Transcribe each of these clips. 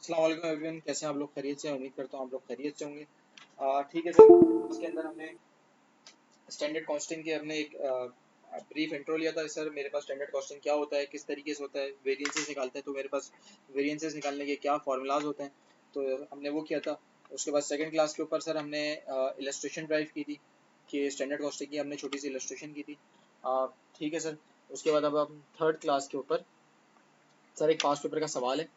अस्सलाम वालेकुम एवरीवन, कैसे हैं आप लोग? खैरियत से हैं? उम्मीद करता हूँ आप लोग खैरियत से होंगे। ठीक है सर, इसके अंदर हमने स्टैंडर्ड कॉस्टिंग की हमने एक ब्रीफ इंट्रो लिया था। सर मेरे पास स्टैंडर्ड कॉस्टिंग क्या होता है, किस तरीके से होता है, वेरिएंसेस निकालते हैं तो मेरे पास वेरिएंसेस निकालने के क्या फार्मूलाज होते हैं, तो हमने वो किया था। उसके बाद सेकंड क्लास के ऊपर सर हमने इलस्ट्रेशन ड्राइव की थी कि स्टैंडर्ड कॉस्टिंग की हमने छोटी सी इलस्ट्रेशन की थी। ठीक है सर। उसके बाद अब हम थर्ड क्लास के ऊपर सर एक पास्ट पेपर का सवाल है,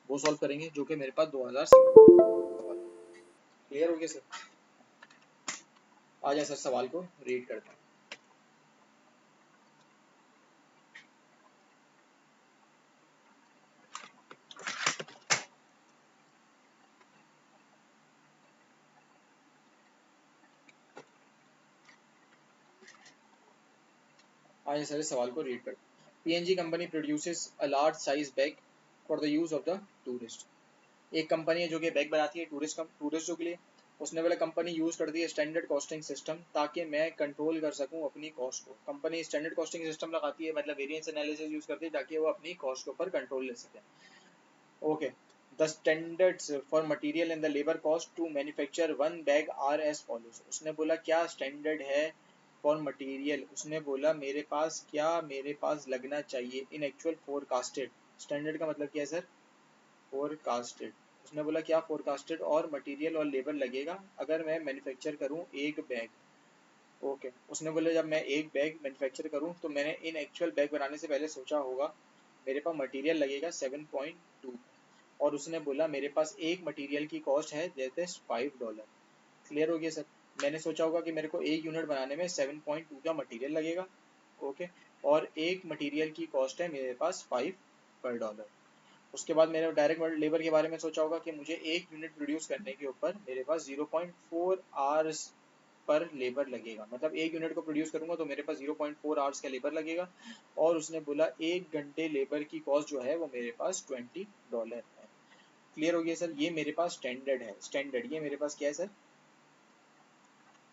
वो सॉल्व करेंगे जो कि मेरे पास 2000 सवाल। क्लियर हो गया सर? आ जाए सर, सवाल को रीड करते हैं। आ जाए सर, इस सवाल को रीड करते हैं। PNG company produces a large size bag for the use of the tourist. एक कंपनी है जो कि बैग बनाती है टूरिस्टों के लिए। उसने बोला कंपनी यूज करती है स्टैंडर्ड कॉस्टिंग सिस्टम ताकि मैं कंट्रोल कर सकूं अपनी कॉस्ट को। कंपनी स्टैंडर्ड कॉस्टिंग सिस्टम लगाती है, मतलब वेरिएंस एनालिसिस यूज करती है ताकि वो अपनी कॉस्ट के ऊपर कंट्रोल ले सके। Okay. The standards for material and the labour cost to manufacture one bag are as follows. उसने बोला क्या स्टैंडर्ड है फॉर मटेरियल। उसने बोला मेरे पास लगना चाहिए इन एक्चुअल फोरकास्टेड। स्टैंडर्ड का मतलब क्या है सर? फोरकास्टेड। उसने बोला क्या फोरकास्टेड और मटेरियल और लेबर लगेगा अगर मैं मैन्युफैक्चर करूं एक बैग। ओके। उसने बोला जब मैं एक बैग मैन्युफैक्चर करूं तो मैंने इन एक्चुअल बैग बनाने से पहले सोचा होगा मेरे पास मटेरियल लगेगा 7.2, और उसने बोला मेरे पास एक मटेरियल की कॉस्ट है दैट इज $5। क्लियर हो गया सर? मैंने सोचा होगा कि मेरे को एक यूनिट बनाने में 7.2 का मटेरियल लगेगा। ओके। और एक मटेरियल की कॉस्ट है मेरे पास $5। उसके बाद मैंने डायरेक्ट लेबर के बारे में सोचा होगा कि मुझे एक यूनिट प्रोड्यूस करने के ऊपर मेरे पास 0.4 आवर्स पर लेबर लगेगा, मतलब एक यूनिट को प्रोड्यूस करूंगा तो मेरे पास 0.4 आवर्स का लेबर लगेगा। और उसने बोला एक घंटे लेबर की कॉस्ट जो है वो मेरे पास $20 है। क्लियर हो गया सर? ये मेरे पास स्टैंडर्ड है। स्टैंडर्ड ये मेरे पास क्या है सर?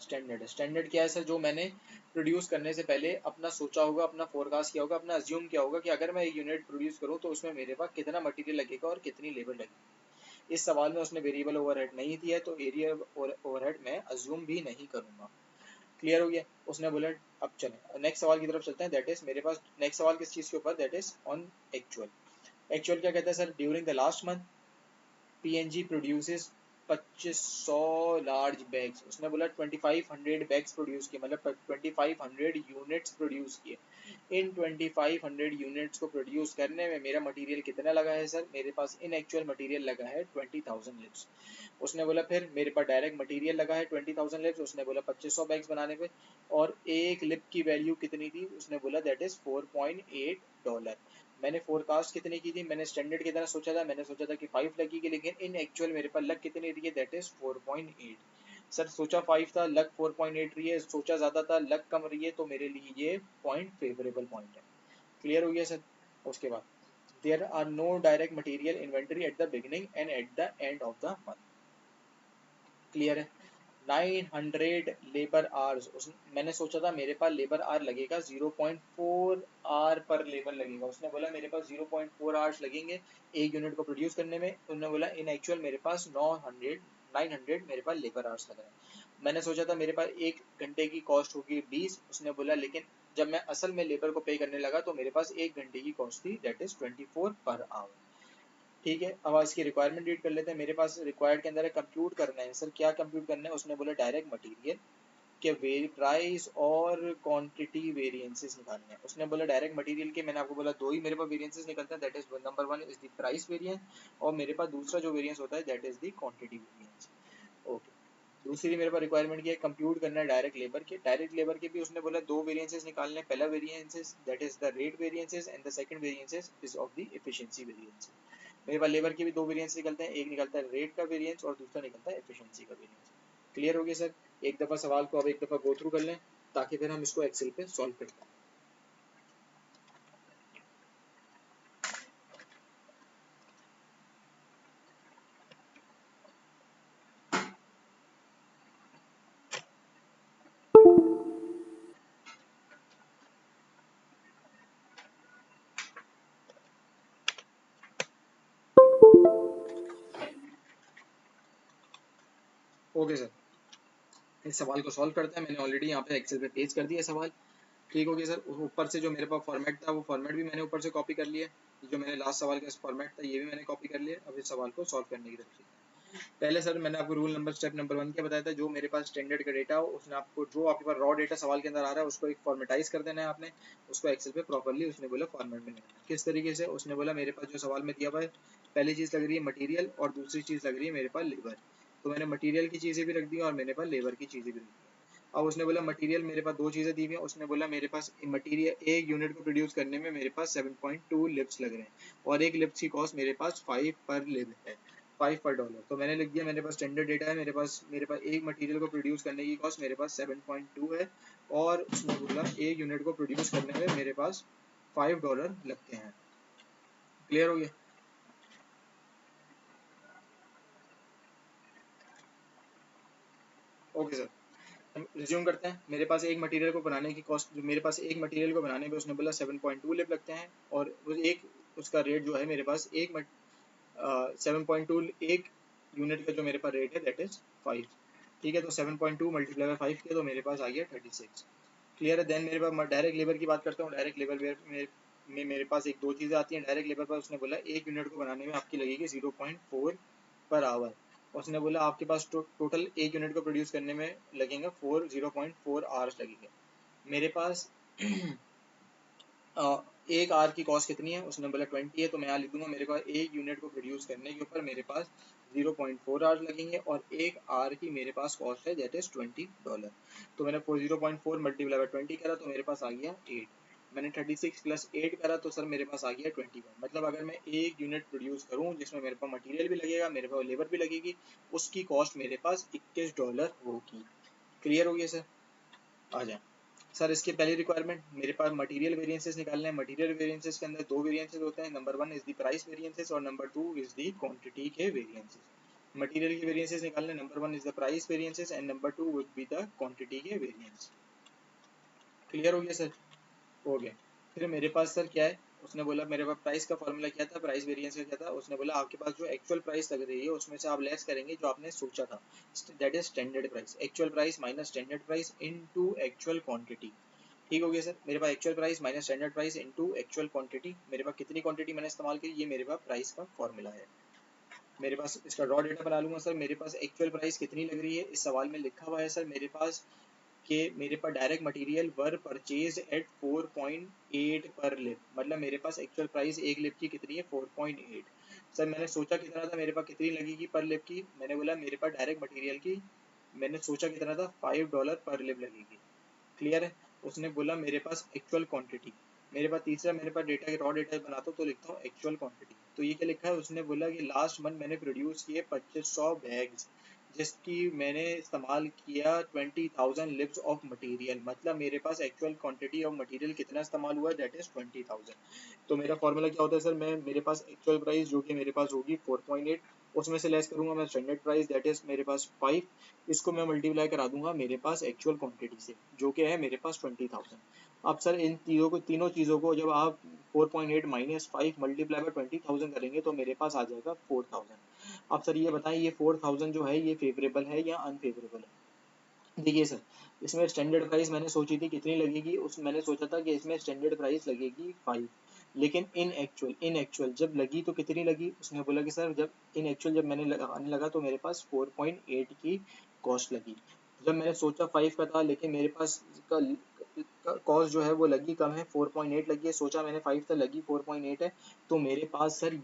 स्टैंडर्ड है। स्टैंडर्ड क्या है सर? जो मैंने प्रोड्यूस करने से पहले अपना सोचा होगा, अपना फोरकास्ट किया होगा, अपना अज्यूम किया होगा कि अगर मैं एक यूनिट प्रोड्यूस करूँ तो उसमें मेरे पास कितना मटेरियल लगेगा और कितनी लेबर लगेगी। इस सवाल में उसने वेरिएबल ओवरहेड नहीं दिया है तो एरिया ओवरहेड मैं अज्यूम भी नहीं करूंगा। क्लियर हो गया? उसने बोला अब चलें नेक्स्ट सवाल की तरफ चलते हैं। दैट इज मेरे पास नेक्स्ट सवाल किस चीज़ के ऊपर? That is on actual. Actual क्या कहता है sir? During the last month PNG produces 2500 large bags. उसने बोला 2500 बैग्स प्रोड्यूस किए, मतलब 2500 यूनिट्स प्रोड्यूस किए। इन 2500 यूनिट्स को प्रोड्यूस करने में मेरा मटेरियल कितना लगा है सर? मेरे पास इन एक्चुअल मटेरियल लगा है 20,000 लिप्स। उसने बोला फिर मेरे पास डायरेक्ट मटेरियल लगा है 20,000 लिप्स। उसने बोला 2500 बैग्स बनाने पे, और एक लिप की वैल्यू कितनी थी? उसने बोला दैट इज $4.8। मैंने फोरकास्ट कितनी की थी? मैंने स्टैंडर्ड की तरह सोचा था, मैंने सोचा था कि 5 लगेगी, लेकिन इन एक्चुअल मेरे पास लग कितनी रही है? That is 4.8। सर सोचा 5 था, लग 4.8 रही है। सोचा ज्यादा था, लग कम रही है, तो मेरे लिए ये पॉइंट फेवरेबल पॉइंट है। क्लियर हो गया सर? उसके बाद there are no direct material inventory at the beginning and at the end of the month. Clear है? 900 लेबर आवर्स। मैंने सोचा था मेरे पास लेबर आवर लगेगा 0.4 आवर पर लेबर लगेगा। उसने बोला मेरे पास 0.4 आवर्स लगेंगे एक यूनिट को प्रोड्यूस करने में। उन्होंने बोला इन एक्चुअल मेरे पास 900 मेरे पास लेबर आवर्स लग रहे हैं। मैंने सोचा था मेरे पास एक घंटे की कॉस्ट होगी 20। उसने बोला लेकिन जब मैं असल में लेबर को पे करने लगा तो मेरे पास एक घंटे की कॉस्ट थी दैट इज 24 पर आवर। ठीक है, अब इसकी रिक्वायरमेंट रीड कर लेते हैं। मेरे पास रिक्वायर्ड के अंदर है कंप्यूट करना है। सर क्या कंप्यूट करना है? उसने बोला डायरेक्ट मटेरियल के प्राइस और क्वांटिटी वेरिएंसेस निकालने हैं। उसने बोला डायरेक्ट मटेरियल के, मैंने आपको बोला दो ही मेरे पास वेरिएंसेस निकलते हैं, that is number one is the price variance, और मेरे पास दूसरा जो वेरिएंस होता है that is the quantity variance. Okay. दूसरी मेरे पास रिक्वायरमेंट की है कंप्यूट करना है डायरेक्ट लेबर के। डायरेक्ट लेबर के भी उसने बोला दो वेरिएंसेस निकालने हैं। पहला variances that is the rate variances and the second variances is of the efficiency variance. मेरे पास लेबर के भी दो वेरिएंस निकलते हैं, एक निकलता है रेट का वेरिएंस और दूसरा निकलता है एफिशिएंसी का वेरिएंस। क्लियर हो गया सर? एक दफा सवाल को अब एक दफा गो थ्रू कर लें ताकि फिर हम इसको एक्सेल पे सॉल्व कर पाएं। ओके सर, इस सवाल को सॉल्व करते हैं। मैंने ऑलरेडी यहाँ पे एक्सेल पे पेस्ट कर दिया सवाल। ठीक हो गया सर। ऊपर से जो मेरे पास फॉर्मेट था वो फॉर्मेट भी मैंने ऊपर से कॉपी कर लिया। जो मैंने लास्ट सवाल का फॉर्मेट था ये भी मैंने कॉपी कर लिया। अब इस सवाल को सॉल्व करने की तरफ चलते हैं। पहले सर मैंने आपको रूल नंबर स्टेप नंबर 1 क्या बताया था, जो मेरे पास स्टैंडर्ड का डेटा हो उसने आपको जो आपके पास रॉ डेटा सवाल के अंदर आ रहा है उसको एक फॉर्मेटाइज कर देना है आपने, उसको एक्सेल पे प्रॉपर्ली उसने बोला फॉर्मेट में लेना है। किस तरीके से उसने बोला, मेरे पास जो सवाल में दिया हुआ है पहली चीज़ लग रही है मटीरियल और दूसरी चीज़ लग रही है मेरे पास लेबर। तो मैंने मटीरियल की चीज़ें भी रख दी और मेरे पास लेबर की चीज़ें भी रख दी। अब उसने बोला मटेरियल मेरे पास दो चीज़ें दी हुई हैं। उसने बोला मेरे पास मटेरियल एक यूनिट को प्रोड्यूस करने में मेरे पास 7.2 लिप्स लग रहे हैं और एक लिप्स की कॉस्ट मेरे पास 5 पर लिप है, 5 पर डॉलर। तो मैंने लिख दिया मेरे पास स्टैंडर्ड डेटा है, मेरे पास एक मटेरियल को प्रोड्यूस करने की कॉस्ट मेरे पास 7.2 है और उसने बोला एक यूनिट को प्रोड्यूस करने में मेरे पास $5 लगते हैं। क्लियर हो गया? ओके सर, रिज्यूम करते हैं। मेरे पास एक मटेरियल को बनाने की कॉस्ट, जो मेरे पास एक मटेरियल को बनाने में उसने बोला 7.2 लिप लगते हैं और वो एक उसका रेट जो है मेरे पास 7.2 एक यूनिट का जो मेरे पास रेट है दैट इज 5। ठीक है, तो 7.2 मल्टीप्लाई बाई 5 किया तो मेरे पास आ गया 36। क्लियर है? देन मेरे पास डायरेक्ट लेबर की बात करता हूँ। डायरेक्ट लेबर में मेरे पास एक दो चीज़ें आती हैं। डायरेक्ट लेबर पर उसने बोला एक यूनिट को बनाने में आपकी लगेगी 0.4 पर आवर। उसने बोला आपके पास टोटल एक यूनिट को प्रोड्यूस करने में लगेंगे 0.4 आवर्स लगेंगे। मेरे पास एक आर की कॉस्ट कितनी है? उसने बोला 20 है, तो मैं यहाँ लिख दूंगा मेरे पास एक यूनिट को प्रोड्यूस करने के ऊपर मेरे पास 0.4 आवर्स लगेंगे और एक आर की मेरे पास कॉस्ट है दैट इज $20। तो मैंने 0.4 मल्टीप्लाई बाई 20 करा तो मेरे पास आ गया 8। मैंने 36 प्लस 8 करा तो सर मेरे पास आ गया 21। मतलब अगर मैं एक यूनिट प्रोड्यूस करूँ जिसमें मेरे पास मटीरियल भी लगेगा, मेरे पास लेबर भी लगेगी, उसकी कॉस्ट मेरे पास $21 होगी। क्लियर हो गया सर? आ जाए सर, इसके पहली रिक्वायरमेंट मेरे पास मटेरियल वेरिएंसेस निकालने हैं। मटेरियल वेरिएंसेस के अंदर दो वेरिएंसेस होते हैं। Number 1 is the price variances और नंबर 2 इज द क्वांटिटी के वेरिएंसेस। मटेरियल के वेरिएंसेस निकालने, number 1 is the price variances and number 2 would be the quantity के वेरिएंस। क्लियर हो गया सर? हो गया। फिर मेरे पास सर क्या है, उसने बोला मेरे पास प्राइस का फॉर्मूला क्या था, प्राइस वेरिएंस का क्या था। उसने बोला आपके पास जो एक्चुअल प्राइस लग रही है उसमें से आप लेस करेंगे जो आपने सोचा था, that is standard price. Actual price minus standard price into actual quantity. ठीक हो गया सर? मेरे पास actual price minus standard price into actual quantity. मेरे पास कितनी क्वांटिटी मैंने इस्तेमाल की, ये मेरे पास प्राइस का फॉर्मूला है। मेरे पास इसका रॉ डेटा बना लूंगा सर। मेरे पास एक्चुअल प्राइस कितनी लग रही है इस सवाल में लिखा हुआ है सर मेरे पास कि मेरे पास direct material were purchase at 4.8 per lip. मतलब मेरे पास एक्चुअल प्राइस एक लिप की कितनी है, 4.8। सर मैंने सोचा कितना था, मेरे पास कितनी लगेगी पर लिप की, मैंने बोला मेरे पास डायरेक्ट मटेरियल की मैंने सोचा कितना था, $5 पर लिप लगेगी। क्लियर है? उसने बोला मेरे पास एक्चुअल क्वांटिटी। मेरे पास तीसरा, मेरे पास डेटा रॉ डेटा बनाता हूँ तो लिखता हूँ एक्चुअल क्वांटिटी। तो ये क्या लिखा है, उसने बोला कि लास्ट मंथ मैंने प्रोड्यूस किए 2500 बैग्स जिसकी मैंने इस्तेमाल किया 20,000 लिप्स ऑफ मटेरियल। मतलब मेरे पास एक्चुअल क्वांटिटी ऑफ मटेरियल कितना इस्तेमाल हुआ है, दैट इज 20,000। तो मेरा फॉर्मूला क्या होता है सर, मैं मेरे पास एक्चुअल प्राइस जो कि मेरे पास होगी 4.8, उसमें से लेस करूंगा मैं स्टैंडर्ड प्राइस दैट इज मेरे पास 5, इसको मैं मल्टीप्लाई करा दूंगा मेरे पास एक्चुअल क्वांटिटी से जो कि है मेरे पास 20,000। अब सर इन तीनों चीज़ों को जब आप 4.8 माइनस 5 मल्टीप्लाई बाई 20,000 करेंगे तो मेरे पास आ जाएगा 4,000। अब सर ये बताएं ये 4,000 जो है ये फेवरेबल है या अनफेवरेबल है? देखिए सर, इसमें स्टैंडर्ड प्राइस मैंने सोची थी कितनी लगेगी, उस मैंने सोचा था कि इसमें स्टैंडर्ड प्राइस लगेगी 5। लेकिन इन एक्चुअल जब लगी तो कितनी लगी, उसने बोला कि सर जब इन एक्चुअल जब मैंने लगाने लगा तो मेरे पास 4.8 की कॉस्ट लगी। जब मैंने सोचा 5 का था लेकिन मेरे पास का कॉस्ट जो है वो लगी कम है, 4.8 लगी है। सोचा मैंने 5 था, लगी 4.8 है। तो मेरे पास सर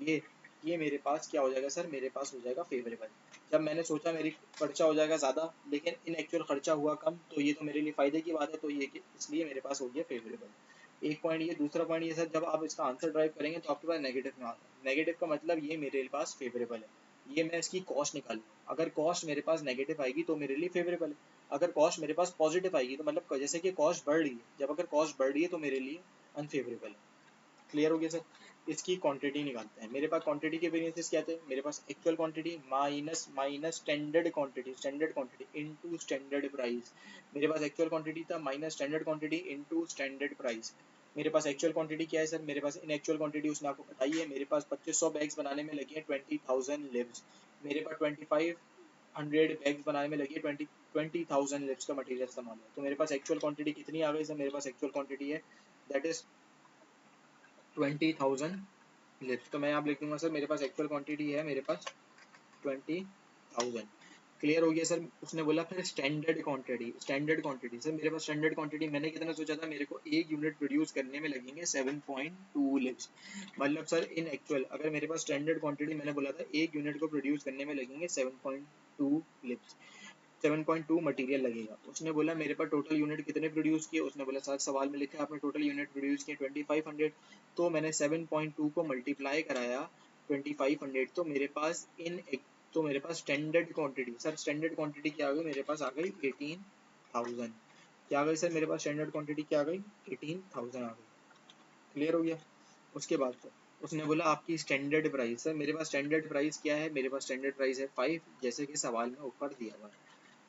ये मेरे पास क्या हो जाएगा सर, मेरे पास हो जाएगा फेवरेबल। जब मैंने सोचा मेरी खर्चा हो जाएगा ज़्यादा लेकिन इन एक्चुअल खर्चा हुआ कम, तो ये तो मेरे लिए फ़ायदे की बात है, तो ये इसलिए मेरे पास हो गया फेवरेबल। एक पॉइंट ये। दूसरा पॉइंट ये सर, जब आप इसका आंसर ड्राइव करेंगे तो आपके पास नेगेटिव में आता है। नेगेटिव का मतलब ये मेरे पास फेवरेबल है, ये मैं इसकी कॉस्ट निकालूंगा। अगर कॉस्ट मेरे पास नेगेटिव आएगी तो मेरे लिए फेवरेबल है, अगर कॉस्ट मेरे पास पॉजिटिव आएगी तो मतलब जैसे कि कॉस्ट बढ़ रही है, जब अगर कॉस्ट बढ़ रही है तो मेरे लिए अनफेवरेबल है। क्लियर हो गया सर? इसकी क्वांटिटी निकालते हैं। मेरे पास क्वांटिटी के वेरिएंसेस क्या थे, मेरे पास actual quantity minus minus standard quantity into standard price. मेरे पास एक्चुअल क्वांटिटी था minus standard quantity into standard price. मेरे पास एक्चुअल क्वांटिटी क्या है सर, मेरे पास इन एक्चुअल क्वांटिटी उसने आपको बताई है। मेरे पास 2500 बैग्स बनाने में लगे हैं 20,000 लिव्स। मेरे पास 25 बैग्स बनाने में लगी है 20,000 लिप्स का मटेरियल इस्तेमाल है। तो मेरे पास एक्चुअल क्वांटिटी कितनी आ गई सर? मेरे पास एक्चुअल क्वांटिटी है दैट इज 20,000 लिप्स। तो मैं यहाँ लिख दूंगा सर मेरे पास एक्चुअल क्वांटिटी है मेरे पास 20,000। क्लियर हो गया सर? उसने बोला फिर standard quantity. Standard quantity sir मेरे पास स्टैंडर्ड क्वांटिटी मैंने कितना सोचा था, मेरे को एक यूनिट प्रोड्यूस करने में लगेंगे 7.2 लिप्स। मतलब सर इन एक्चुअल अगर मेरे पास स्टैंडर्ड क्वांटिटी मैंने बोला था एक यूनिट को प्रोड्यूस करने में लगेंगे 7.2 लिप्स, 7.2 मटेरियल लगेगा। उसने बोला मेरे पास टोटल यूनिट कितने प्रोड्यूस किए? उसने बोला सर सवाल में लिखा है आपने टोटल यूनिट प्रोड्यूस किए 2500। तो मैंने 7.2 को मल्टीप्लाई कराया 2500, तो मेरे पास तो मेरे पास standard quantity, sir standard quantity क्या आ गई? मेरे पास आ गई 18,000। क्या आ गई सर? मेरे पास स्टैंडर्ड क्वांटिटी क्या आ गई? 18,000 आ गई। क्लियर हो गया? उसके बाद सर उसने बोला आपकी स्टैंडर्ड प्राइस। सर मेरे पास स्टैंडर्ड प्राइस क्या है? मेरे पास स्टैंडर्ड प्राइस है 5, जैसे कि सवाल में ऊपर दिया हुआ है।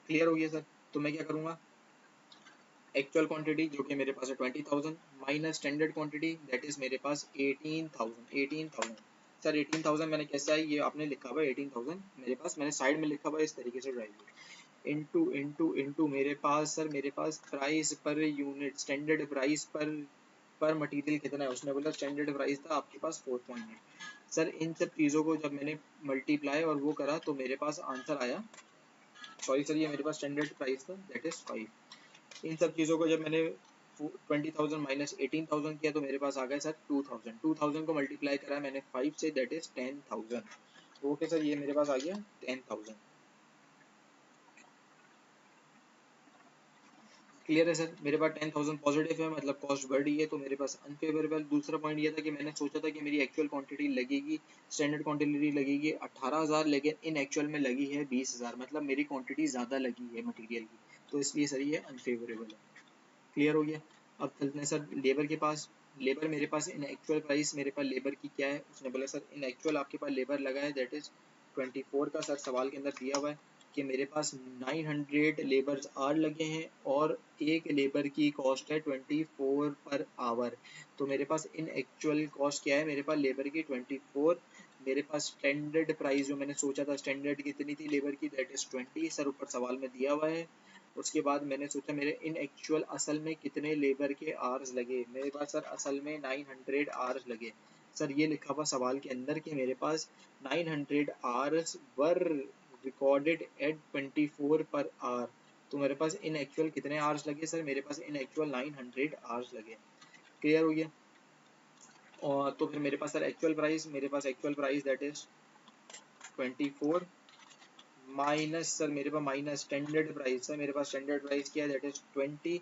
क्लियर हो गया सर? तो मैं क्या करूंगा, एक्चुअल क्वांटिटी जो कि मेरे पास है 20,000 minus standard quantity that is मेरे पास 18,000। सर 18,000 मैंने कैसे आई? ये आपने लिखा हुआ है 18,000 मेरे पास, मैंने साइड में लिखा हुआ है इस तरीके से ड्राइव इनटू इनटू इनटू मेरे पास सर मेरे पास price per unit, standard price per material कितना है? उसने बोला स्टैंडर्ड प्राइस था आपके पास 4.8। सर इन सब चीज़ों को जब मैंने मल्टीप्लाई और वो करा तो मेरे पास आंसर आया, सॉरी सर ये मेरे पास स्टैंडर्ड प्राइस था दैट इज 5। इन सब चीज़ों को जब मैंने 20,000 माइनस 18,000 किया तो मेरे पास आ गया सर 2,000। 2,000 को मल्टीप्लाई करा मैंने 5 say that is 10,000। Okay sir ये मेरे पास आ गया 10,000। क्लियर है सर? मेरे पास 10,000 पॉजिटिव है मतलब कॉस्ट बढ़ रही है, तो मेरे पास अनफेवरेबल। दूसरा पॉइंट ये था कि मैंने सोचा था कि मेरी एक्चुअल क्वांटिटी लगेगी, स्टैंडर्ड क्वांटिटी लगेगी 18,000, लेकिन इन एक्चुअल में लगी है 20,000, मतलब मेरी क्वांटिटी ज़्यादा लगी है मटेरियल की, तो इसलिए सर ये अनफेवरेबल है। क्लियर हो गया? अब चलते हैं सर लेबर के पास। लेबर मेरे पास इन एक्चुअल प्राइस मेरे पास लेबर की क्या है? उसने बोला सर इन एक्चुअल आपके पास लेबर लगा है दैट इज 24 का। सर सवाल के अंदर दिया हुआ है कि मेरे पास 900 लेबर्स आर लगे हैं और एक लेबर की कॉस्ट है 24 पर आवर। तो मेरे पास इन एक्चुअल कॉस्ट क्या है? मेरे पास लेबर की 24, मेरे पास स्टैंडर्ड प्राइस जो मैंने सोचा था स्टैंडर्ड कितनी थी लेबर की दैट इज 20, सर ऊपर सवाल में दिया हुआ है। उसके बाद मैंने सोचा मेरे इन एक्चुअल असल में कितने लेबर के आवर्स लगे? मेरे पास सर असल में 900 आवर्स लगे। सर ये लिखा हुआ सवाल के अंदर कि मेरे पास 900 hours were recorded at 24 per hour. तो मेरे पास इन एक्चुअल कितने आवर्स लगे? सर मेरे पास इन एक्चुअल 900 आवर्स लगे। क्लियर हो गया? और तो फिर मेरे पास सर एक्चुअल प्राइस, मेरे पास actual price that is 24 minus sir मेरे पास माइनस स्टैंडर्ड प्राइस है, मेरे पास स्टैंडर्ड प्राइस क्या है दैट इज 20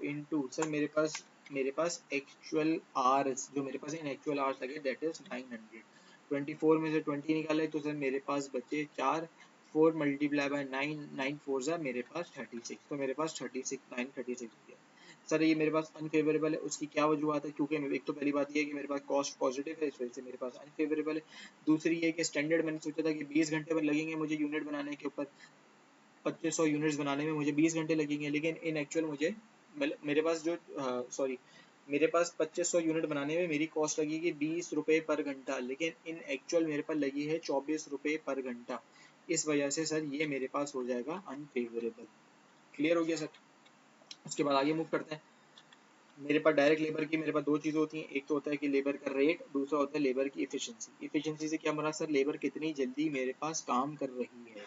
इंटू सर मेरे पास एक्चुअल आवर्स जो मेरे पास इन एक्चुअल आवर्स लगे दैट इज 900। 24 में से 20 निकाले तो सर मेरे पास बचे 4, 4 मल्टीप्लाई बाय 9, 9 4 सा मेरे पास 36, तो मेरे पास 36 936 हो गया। सर ये मेरे पास अनफेवरेबल है, उसकी क्या वजूहत है? क्योंकि एक तो पहली बात ये है कि मेरे पास कॉस्ट पॉजिटिव है, इस वजह से मेरे पास अनफेवरेबल है। दूसरी ये कि स्टैंडर्ड मैंने सोचा था कि 20 घंटे पर लगेंगे मुझे यूनिट बनाने के ऊपर, 2500 यूनिट्स बनाने में मुझे 20 घंटे लगेंगे, लेकिन इन एक्चुअल मुझे मेरे पास जो सॉरी मेरे पास 2500 यूनिट बनाने में मेरी कॉस्ट लगेगी 20 रुपये पर घंटा, लेकिन इन एक्चुअल मेरे पास लगी है 24 रुपये पर घंटा। इस वजह से सर ये मेरे पास हो जाएगा अनफेवरेबल। क्लियर हो गया सर? उसके बाद आगे मूव करते हैं। मेरे पास डायरेक्ट लेबर की मेरे पास दो चीज़ होती हैं, एक तो होता है कि लेबर का रेट, दूसरा होता है लेबर की इफिशिएंसी। इफिशिएंसी से क्या मरा सर? लेबर कितनी जल्दी मेरे पास काम कर रही है।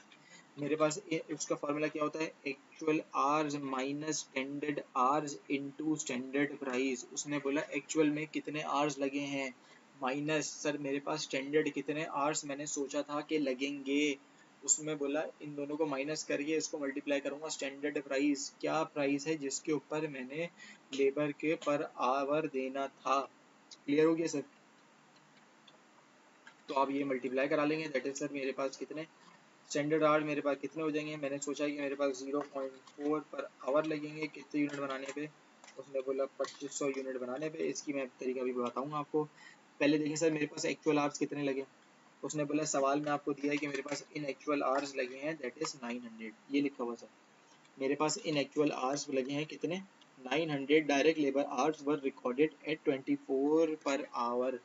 मेरे पास उसका फॉर्मूला क्या होता है? Actual hours minus standard hours into standard price. उसने बोला एक्चुअल में कितने आवर्स लगे हैं माइनस सर मेरे पास स्टैंडर्ड कितने आवर्स मैंने सोचा था कि लगेंगे। उसमें बोला इन दोनों को माइनस करके इसको मल्टीप्लाई करूंगा स्टैंडर्ड प्राइस, क्या प्राइस है जिसके ऊपर मैंने लेबर के पर आवर देना था। क्लियर हो गया सर? तो आप ये मल्टीप्लाई करा लेंगे दैट इज सर मेरे पास कितने स्टैंडर्ड आवर मेरे पास कितने हो जाएंगे? मैंने सोचा कि मेरे पास 0.4 पर आवर लगेंगे कितने यूनिट बनाने पे? उसने बोला 2500 यूनिट बनाने पे। इसकी मैं तरीका भी बताऊंगा आपको। पहले देखिए सर मेरे पास एक्चुअल आवर्स कितने लगे? उसने बोला सवाल में आपको दिया है कि मेरे पास इन एक्चुअल आवर्स लगे हैं दैट इज 900, ये लिखा हुआ सर मेरे पास इन एक्चुअल आवर्स लगे हैं कितने? 900 direct labour hours were recorded at 24 per hour.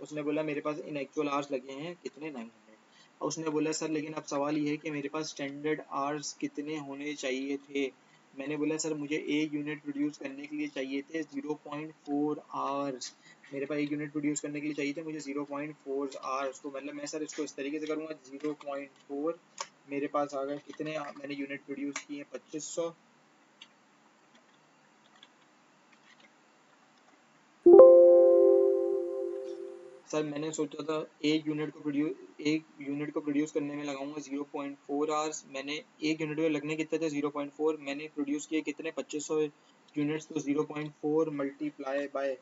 उसने बोला मेरे पास इन एक्चुअल आवर्स लगे हैं कितने? 900। उसने बोला सर लेकिन अब सवाल ये है कि मेरे पास स्टैंडर्ड आवर्स कितने होने चाहिए थे। मैंने बोला सर मुझे एक यूनिट प्रोड्यूस करने के लिए चाहिए थे 0.4 आवर्स। मेरे पास एक यूनिट प्रोड्यूस करने के लिए चाहिए थे मुझे 0.4 आवर्स। तो मतलब मैं सर इसको इस तरीके से करूँगा 0.4 मेरे पास आ गए कितने मैंने यूनिट प्रोड्यूस किए 2500। सर मैंने सोचा था एक यूनिट को प्रोड्यूस करने में लगाऊंगा 0.4 आवर्स। मैंने एक यूनिट में लगने कितने थे 0.4, मैंने प्रोड्यूस किए कितने 2500 यूनिट्स। तो 0.4 मल्टीप्लाई बाय,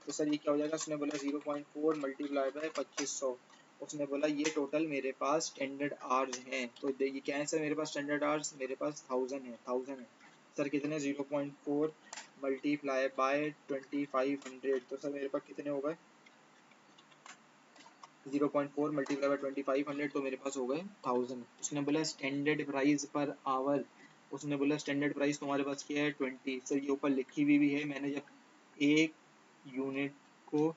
तो सर ये क्या हो जाएगा, उसने बोला 0.4 मल्टीप्लाई बाय 2500। उसने बोला ये टोटल मेरे पास स्टैंडर्ड आवर्स हैं। तो ये क्या है सर मेरे पास स्टैंडर्ड आवर्स मेरे पास 1000 है। सर कितने 0.4 मल्टीप्लाई बाय 2500, तो सर मेरे पास कितने हो गए 0.4 मल्टीप्लाई बाय 2500, तो मेरे पास हो गए 1000। उसने बोला स्टैंडर्ड प्राइस पर आवर, उसने बोला स्टैंडर्ड प्राइस तुम्हारे पास क्या है 20। सर ये ऊपर लिखी हुई भी है, मैंने जब एक यूनिट को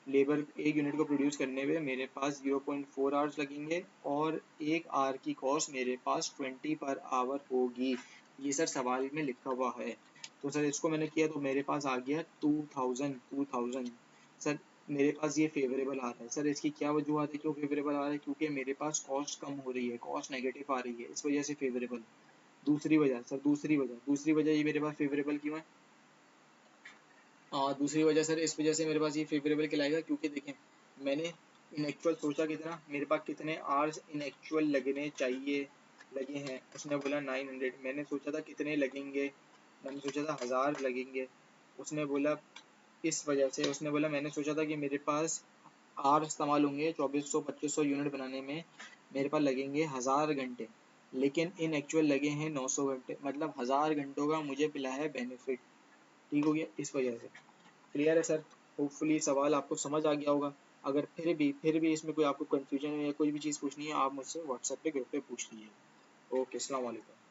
एक यूनिट को प्रोड्यूस करने में मेरे पास 0.4 आवर्स लगेंगे और एक आवर की कॉस्ट मेरे पास 20 पर आवर होगी। ये सर सवाल में लिखा हुआ है। तो सर इसको मैंने किया तो मेरे पास आ गया 2000। सर मेरे पास ये फेवरेबल आ रहा है। सर इसकी क्या वजूहत है क्यों फेवरेबल आ रहा है, क्योंकि मेरे पास कॉस्ट कम हो रही है, कॉस्ट नेगेटिव आ रही है, इस वजह से फेवरेबल। दूसरी वजह ये मेरे पास फेवरेबल क्यों है, दूसरी वजह सर इस वजह से मेरे पास ये फेवरेबल कहलाएगा क्योंकि देखें मैंने इन एक्चुअल सोचा कितना मेरे पास कितने आवर्स इन एक्चुअल लगने चाहिए लगे हैं। उसने बोला 900, मैंने सोचा था कितने लगेंगे, मैंने सोचा था 1000 लगेंगे। उसने बोला इस वजह से, उसने बोला मैंने सोचा था कि मेरे पास आवर इस्तेमाल होंगे 2400-2500 यूनिट बनाने में, मेरे पास लगेंगे 1000 घंटे, लेकिन इन एक्चुअल लगे हैं 900 घंटे, मतलब 1000 घंटों का मुझे मिला है बेनिफिट। ठीक हो गया इस वजह से। क्लियर है सर, होपफुली सवाल आपको समझ आ गया होगा। अगर फिर भी इसमें कोई आपको कंफ्यूजन है या कोई भी चीज़ पूछनी है आप मुझसे व्हाट्सएप पे ग्रुप पे पूछ लीजिए। ओके, अस्सलाम वालेकुम।